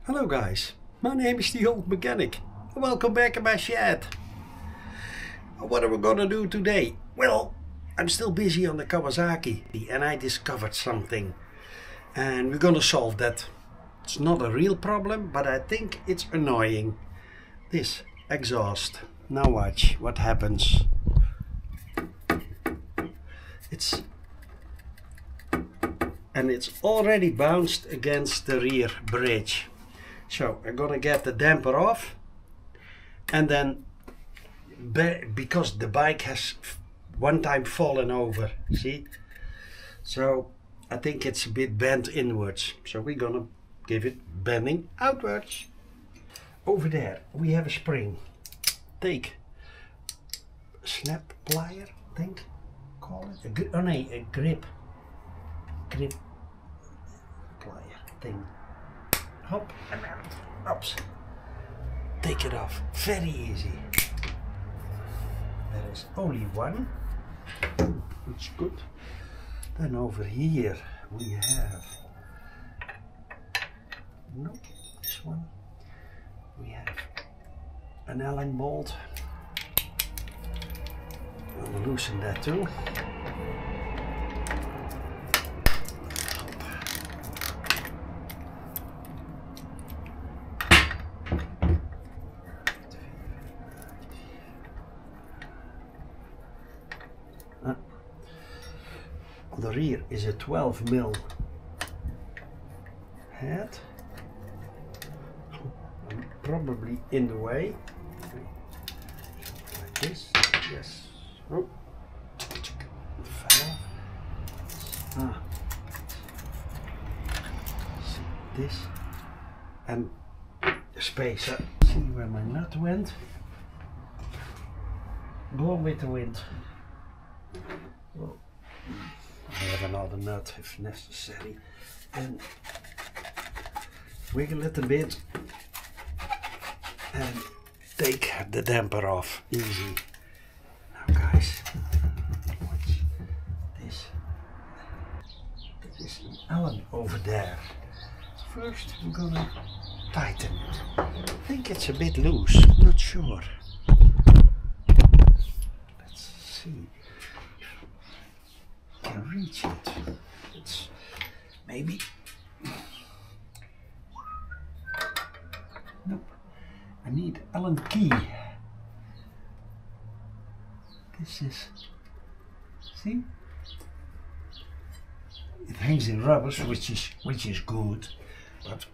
Hello guys, my name is the Old Mechanic. Welcome back in my shed. What are we gonna do today? Well, I'm still busy on the Kawasaki and I discovered something and we're gonna solve that. It's not a real problem, but I think it's annoying. This exhaust. Now watch what happens. It's already bounced against the rear bridge. So I'm gonna get the damper off, and then because the bike has one time fallen over, see? So I think it's a bit bent inwards. So we're gonna give it bending outwards. Over there we have a spring. Take a snap plier, I think, call it a grip plier thing. Hop and out. Oops. Take it off. Very easy. There is only one. It's good. Then over here we have this one. We have an Allen bolt. I'll loosen that too. On the rear is a 12mm head. I'm probably in the way. Like this. Yes. Oh. Fell off. See this. And the spacer. See where my nut went? Go with the wind. Well, I have another nut if necessary, and wiggle it a bit and take the damper off. Easy. Now guys, watch this. There is an Allen over there. First we're gonna tighten it. I think it's a bit loose, I'm not sure. Let's see. Can reach it. It's maybe. Nope. I need Allen key. This is. See? It hangs in rubbers, which is good, but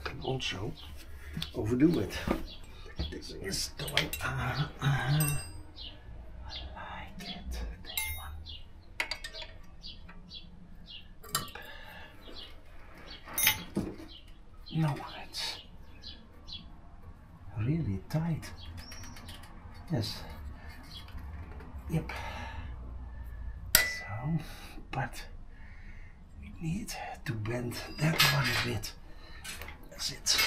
can also overdo it. This is the way. I like it. No, it's really tight. Yes. Yep. So, but we need to bend that one a bit. That's it.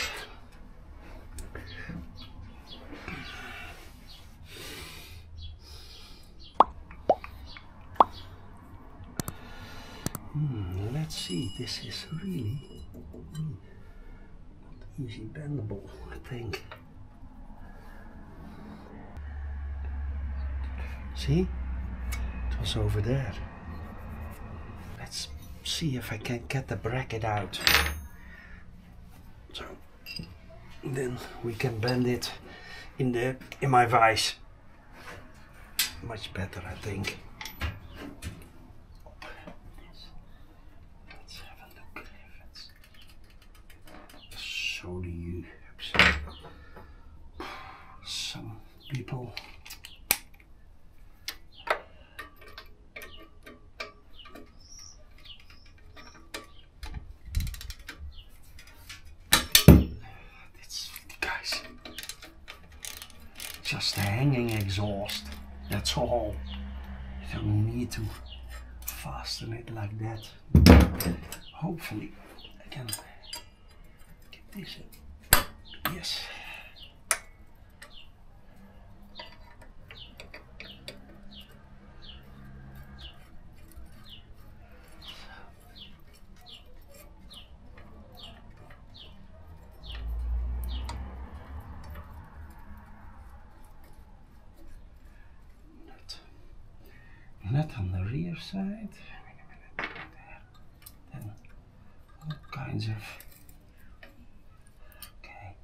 Let's see. This is really easy bendable, I think. See? It was over there. Let's see if I can get the bracket out. So then we can bend it in my vise. Much better, I think. So do you. Some people it's, guys, just a hanging exhaust, that's all. You don't need to fasten it like that. Hopefully I can this. Yes. other side. Wait a minute, there. Then all kinds of. Okay.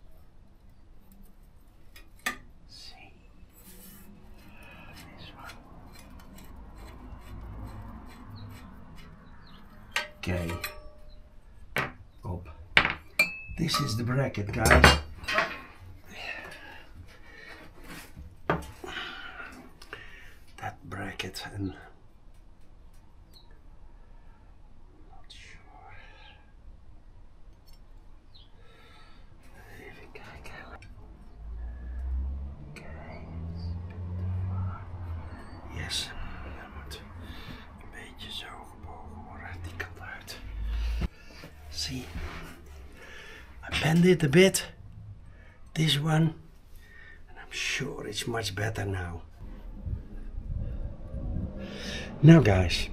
Let's see. This one. Okay. Up. This is the bracket, guys. That bracket, and not sure if I can. Okay. Yes, dat moet een beetje zo gebogen worden, die kant uit. See, I bend it a bit, this one, and I'm sure it's much better now. Now guys,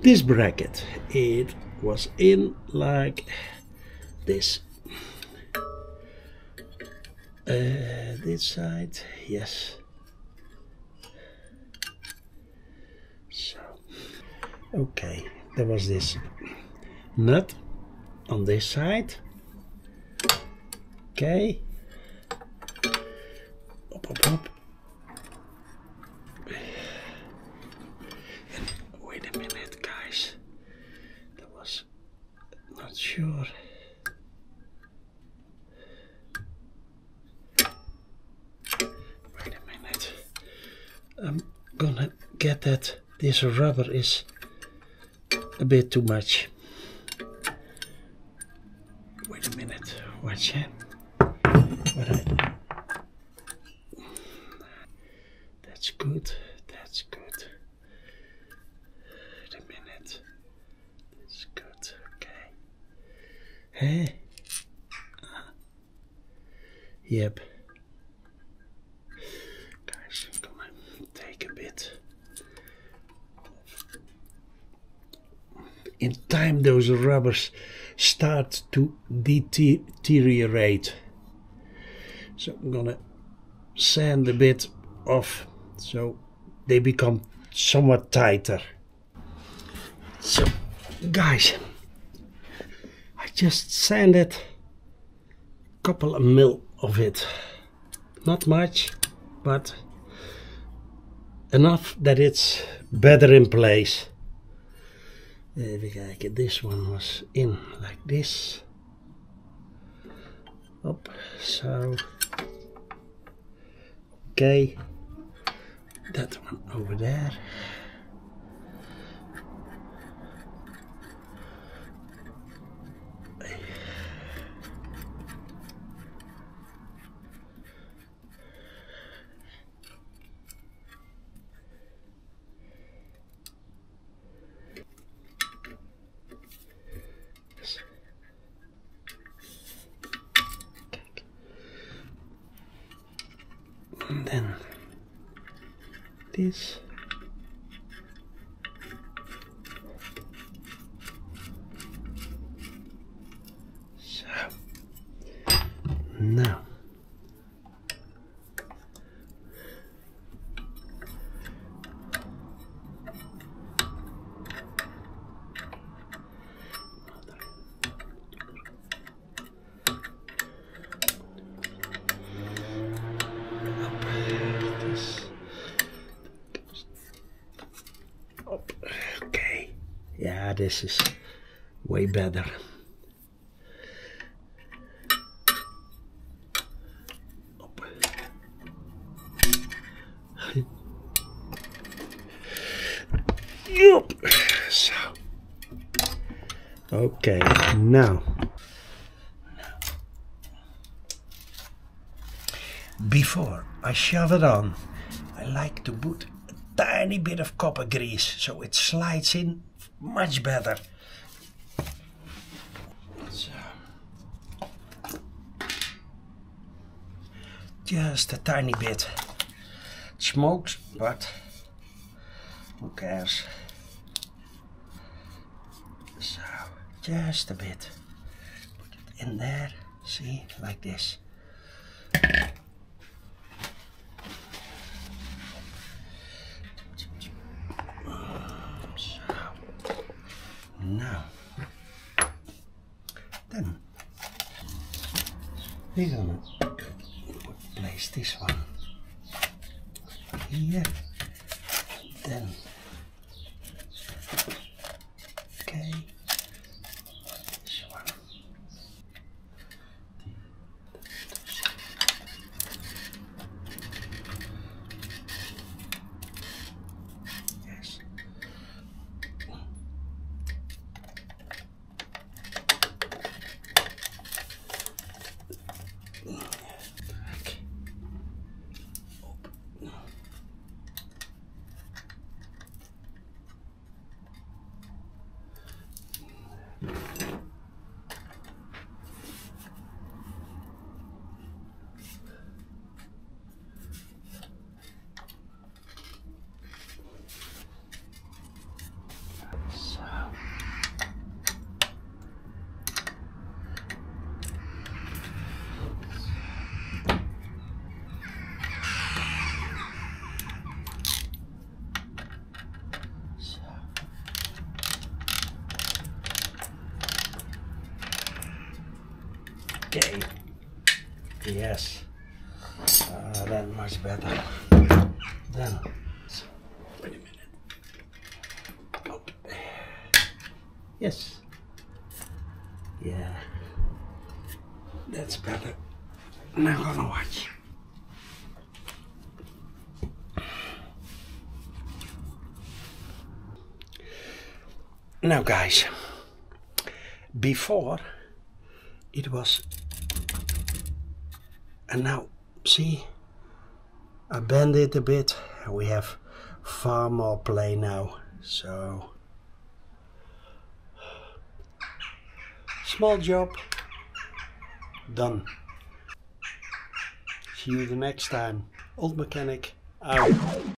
this bracket, it was in like this. This side, yes. So, okay, there was this nut on this side. Okay. Up, up, up. Wait a minute, guys. That was not sure. Wait a minute. I'm gonna get that this rubber is a bit too much. Wait a minute. Watch it. That's good. That's good. Wait a minute. That's good. Okay. Hey. Yep. Guys, I'm gonna take a bit. In time, those rubbers start to deteriorate. So I'm gonna sand a bit off so they become somewhat tighter. So guys, I just sanded a couple of mil of it. Not much, but enough that it's better in place. Even kijken, this one was in like this. Up, so. Okay. That one over there. And then this. So now okay, yeah, this is way better. Yup. So, okay, now before I shove it on, I like to put a tiny bit of copper grease so it slides in much better. So, just a tiny bit. It smokes, but who cares? So, just a bit. Put it in there, see, like this. we're gonna place this one here, then okay, this one. Yes. Okay. Okay. Yes. That much better. Then. Wait a minute. Okay. Yes. Yeah. That's better. Now I'm gonna watch. Now guys, before it was, and now see, I bend it a bit and we have far more play now. So small job done. See you the next time. Old Mechanic out.